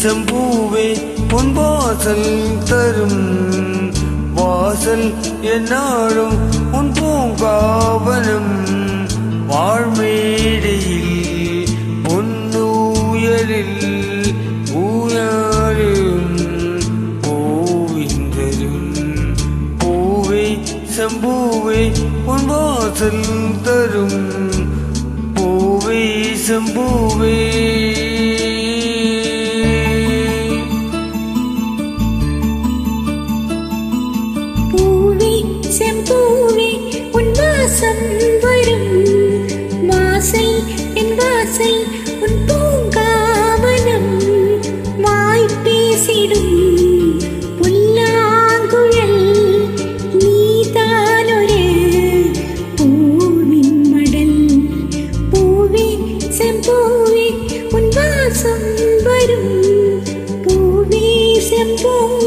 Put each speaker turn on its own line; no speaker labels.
செம்பூவே உன் வாசல் தரும் வாசல் என்னாலும் உன் பூங்காவனம் வாழ்மேடையில் பொன்னுயரில் ஊயாரும் பூவிந்தரும் பூவே செம்பூவே உன் வாசல் தரும் பூவே செம்பூவே
செம்பூவே உன் வாசம் வரும் வாசை என் வாசை உன் பூங்காவனம் வாய் பேசிடும் புல்லாங்குழல் நீதானொரு பூவின் மடல் பூவே செம்பூவே உன் வாசம் வரும் பூவே செம்பூவே